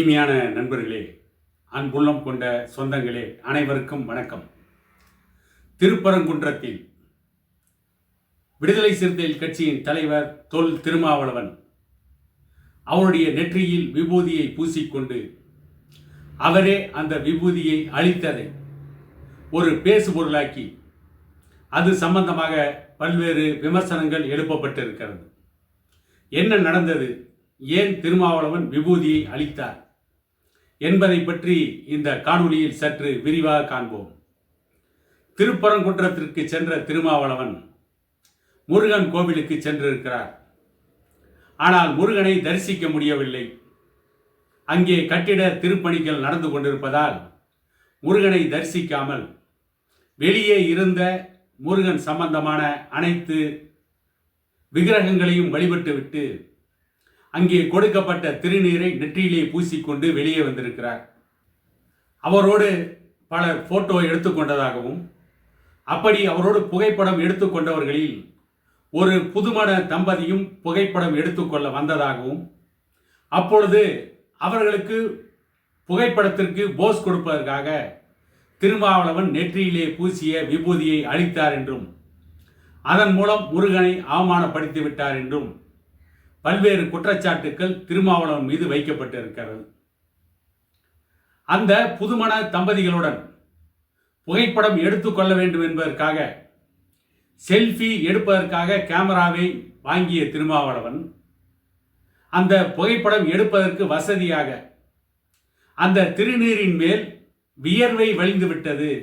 இனிமையான நண்பர்களே, அன்புள்ளம் கொண்ட சொந்தங்களே, அனைவருக்கும் வணக்கம். திருப்பரங்குன்றத்தில் விடுதலை சிறுத்தைகள் கட்சியின் தலைவர் தொல் திருமாவளவன் அவருடைய நெற்றியில் விபூதியை பூசிக்கொண்டு அவரே அந்த விபூதியை அளித்ததை ஒரு பேசுபொருளாக்கி அது சம்பந்தமாக பல்வேறு விமர்சனங்கள் எழுப்பப்பட்டிருக்கிறது. என்ன நடந்தது, ஏன் திருமாவளவன் விபூதியை அளித்தார் என்பதை பற்றி இந்த காணொளியில் சற்று விரிவாக காண்போம். திருப்பரங்குன்றத்திற்கு சென்ற திருமாவளவன் முருகன் கோவிலுக்கு சென்றிருக்கிறார். ஆனால் முருகனை தரிசிக்க முடியவில்லை. அங்கே கட்டிட திருப்பணிகள் நடந்து கொண்டிருப்பதால் முருகனை தரிசிக்காமல் வெளியே இருந்த முருகன் சம்பந்தமான அனைத்து விக்கிரகங்களையும் வழிபட்டுவிட்டு அங்கே கொடுக்கப்பட்ட திருநீரை நெற்றியிலே பூசிக்கொண்டு வெளியே வந்திருக்கிறார். அவரோடு பலர் போட்டோ எடுத்துக்கொண்டதாகவும் அப்படி அவரோடு புகைப்படம் எடுத்துக்கொண்டவர்களில் ஒரு புதுமண தம்பதியும் புகைப்படம் எடுத்துக்கொள்ள வந்ததாகவும் அப்பொழுது அவர்களுக்கு புகைப்படத்திற்கு போஸ் கொடுப்பதற்காக திருமாவளவன் நெற்றியிலே பூசிய விபூதியை அளித்தார் என்றும் அதன் மூலம் முருகனை அவமானப்படுத்தி விட்டார் என்றும் பல்வேறு குற்றச்சாட்டுக்கள் திருமாவளவன் மீது வைக்கப்பட்டிருக்கிறது. அந்த புதுமண தம்பதிகளுடன் புகைப்படம் எடுத்துக்கொள்ள வேண்டும் என்பதற்காக செல்ஃபி எடுப்பதற்காக கேமராவை வாங்கிய திருமாவளவன் அந்த புகைப்படம் எடுப்பதற்கு வசதியாக அந்த திருநீரின் மேல் வியர்வை வழிந்து விட்டது.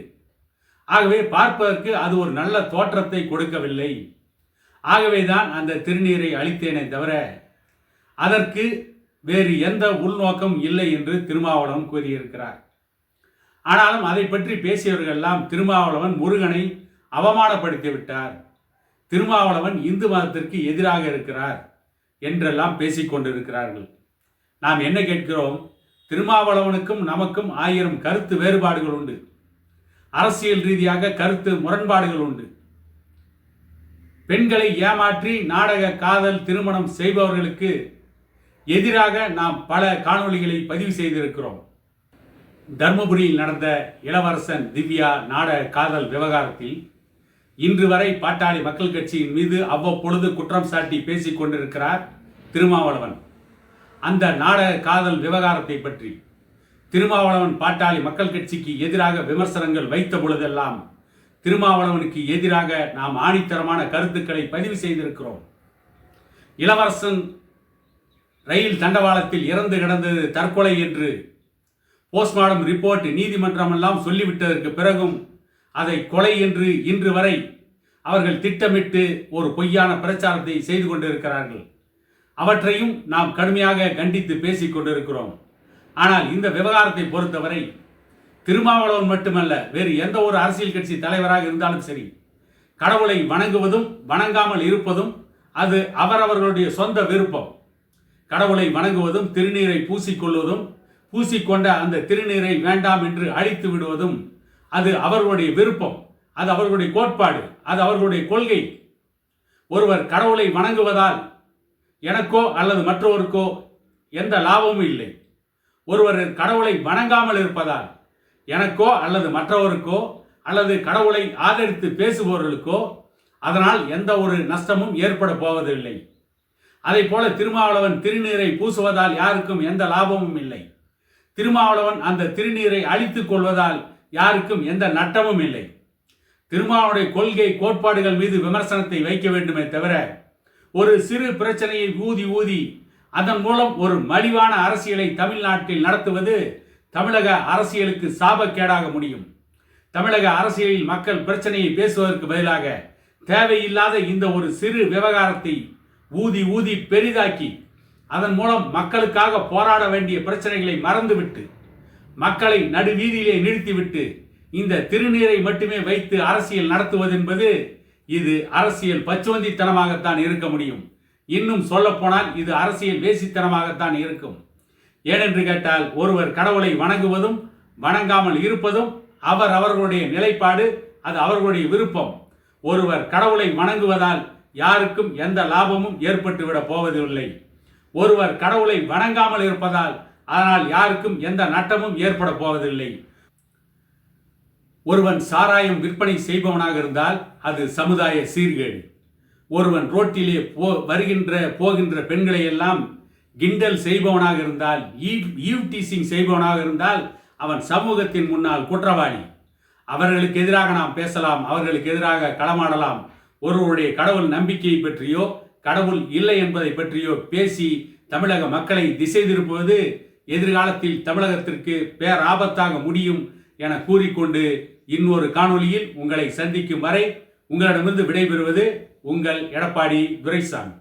ஆகவே பார்ப்பதற்கு அது ஒரு நல்ல தோற்றத்தை கொடுக்கவில்லை. ஆகவேதான் அந்த திருநீரை அளித்தேனே தவிர அதற்கு வேறு எந்த உள்நோக்கம் இல்லை என்று திருமாவளவன் கூறியிருக்கிறார். ஆனாலும் அதை பற்றி பேசியவர்கள் எல்லாம் திருமாவளவன் முருகனை அவமானப்படுத்தி விட்டார், திருமாவளவன் இந்து மதத்திற்கு எதிராக இருக்கிறார் என்றெல்லாம் பேசிக்கொண்டிருக்கிறார்கள். நாம் என்ன கேட்கிறோம்? திருமாவளவனுக்கும் நமக்கும் 1000 கருத்து வேறுபாடுகள் உண்டு. அரசியல் ரீதியாக கருத்து முரண்பாடுகள் உண்டு. பெண்களை ஏமாற்றி நாடக காதல் திருமணம் செய்பவர்களுக்கு எதிராக நாம் பல காணொளிகளை பதிவு செய்திருக்கிறோம். தர்மபுரியில் நடந்த இளவரசன் திவ்யா நாடக காதல் விவகாரத்தில் இன்று வரை பாட்டாளி மக்கள் கட்சியின் மீது அவ்வப்பொழுது குற்றம் சாட்டி பேசிக் கொண்டிருக்கிறார் திருமாவளவன். அந்த நாடக காதல் விவகாரத்தை பற்றி திருமாவளவன் பாட்டாளி மக்கள் கட்சிக்கு எதிராக விமர்சனங்கள் வைத்த பொழுதெல்லாம் திருமாவளவனுக்கு எதிராக நாம் ஆணித்தரமான கருத்துக்களை பதிவு செய்திருக்கிறோம். இளவரசன் ரயில் தண்டவாளத்தில் இறந்து கிடந்தது தற்கொலை என்று போஸ்ட்மார்டம் ரிப்போர்ட் நீதிமன்றம் எல்லாம் சொல்லிவிட்டதற்கு பிறகும் அதை கொலை என்று இன்று வரை அவர்கள் திட்டமிட்டு ஒரு பொய்யான பிரச்சாரத்தை செய்து கொண்டிருக்கிறார்கள். அவற்றையும் நாம் கடுமையாக கண்டித்து பேசிக் கொண்டிருக்கிறோம். ஆனால் இந்த விவகாரத்தை பொறுத்தவரை திருமாவளவன் மட்டுமல்ல, வேறு எந்த ஒரு அரசியல் கட்சி தலைவராக இருந்தாலும் சரி, கடவுளை வணங்குவதும் வணங்காமல் இருப்பதும் அது அவரவர்களுடைய சொந்த விருப்பம். கடவுளை வணங்குவதும் திருநீரை பூசிக்கொள்வதும் பூசிக்கொண்ட அந்த திருநீரை வேண்டாம் என்று அழித்து விடுவதும் அது அவர்களுடைய விருப்பம், அது அவர்களுடைய கோட்பாடு, அது அவர்களுடைய கொள்கை. ஒருவர் கடவுளை வணங்குவதால் எனக்கோ அல்லது மற்றவருக்கோ எந்த லாபமும் இல்லை. ஒருவர் கடவுளை வணங்காமல் இருப்பதால் எனக்கோ அல்லது மற்றவருக்கோ அல்லது கடவுளை ஆதரித்து பேசுபவர்களுக்கோ அதனால் எந்த ஒரு நஷ்டமும் ஏற்பட போவதில்லை. அதை போல திருமாவளவன் திருநீரை பூசுவதால் யாருக்கும் எந்த லாபமும் இல்லை. திருமாவளவன் அந்த திருநீரை அழித்துக் கொள்வதால் யாருக்கும் எந்த நட்டமும் இல்லை. திருமாவளவனுடைய கொள்கை கோட்பாடுகள் மீது விமர்சனத்தை வைக்க வேண்டுமே தவிர ஒரு சிறு பிரச்சனையை ஊதி அதன் மூலம் ஒரு மலிவான அரசியலை தமிழ்நாட்டில் நடத்துவது தமிழக அரசியலுக்கு சாபக்கேடாக முடியும். தமிழக அரசியலில் மக்கள் பிரச்சனையை பேசுவதற்கு பதிலாக தேவையில்லாத இந்த ஒரு சிறு விவகாரத்தை ஊதி பெரிதாக்கி அதன் மூலம் மக்களுக்காக போராட வேண்டிய பிரச்சனைகளை மறந்துவிட்டு மக்களை நடுவீதியிலே நிறுத்திவிட்டு இந்த திருநீரை மட்டுமே வைத்து அரசியல் நடத்துவது என்பது இது அரசியல் பச்சுவந்தித்தனமாகத்தான் இருக்க முடியும். இன்னும் சொல்லப்போனால் இது அரசியல் வேசித்தனமாகத்தான் இருக்கும். ஏனென்று கேட்டால் ஒருவர் கடவுளை வணங்குவதும் வணங்காமல் இருப்பதும் அவர்களுடைய நிலைப்பாடு, அது அவர்களுடைய விருப்பம். ஒருவர் கடவுளை வணங்குவதால் யாருக்கும் எந்த லாபமும் ஏற்பட்டுவிட போவதில்லை. ஒருவர் கடவுளை வணங்காமல் இருப்பதால் அதனால் யாருக்கும் எந்த நட்டமும் ஏற்பட போவதில்லை. ஒருவன் சாராயம் விற்பனை செய்பவனாக இருந்தால் அது சமுதாய சீர்கேடு. ஒருவன் ரோட்டிலே போகின்ற பெண்களை எல்லாம் கிண்டல் செய்பவனாக இருந்தால், ஈவ் டீசிங் செய்பவனாக இருந்தால் அவன் சமூகத்தின் முன்னால் குற்றவாளி. அவர்களுக்கு எதிராக நாம் பேசலாம், அவர்களுக்கு எதிராக களமாடலாம். ஒருவருடைய கடவுள் நம்பிக்கையை பற்றியோ கடவுள் இல்லை என்பதை பற்றியோ பேசி தமிழக மக்களை திசை திருப்புவது எதிர்காலத்தில் தமிழகத்திற்கு பேராபத்தாக முடியும் என கூறிக்கொண்டு இன்னொரு காணொளியில் உங்களை சந்திக்கும் வரை உங்களிடமிருந்து விடைபெறுவது உங்கள் எடப்பாடி துரைசாமி.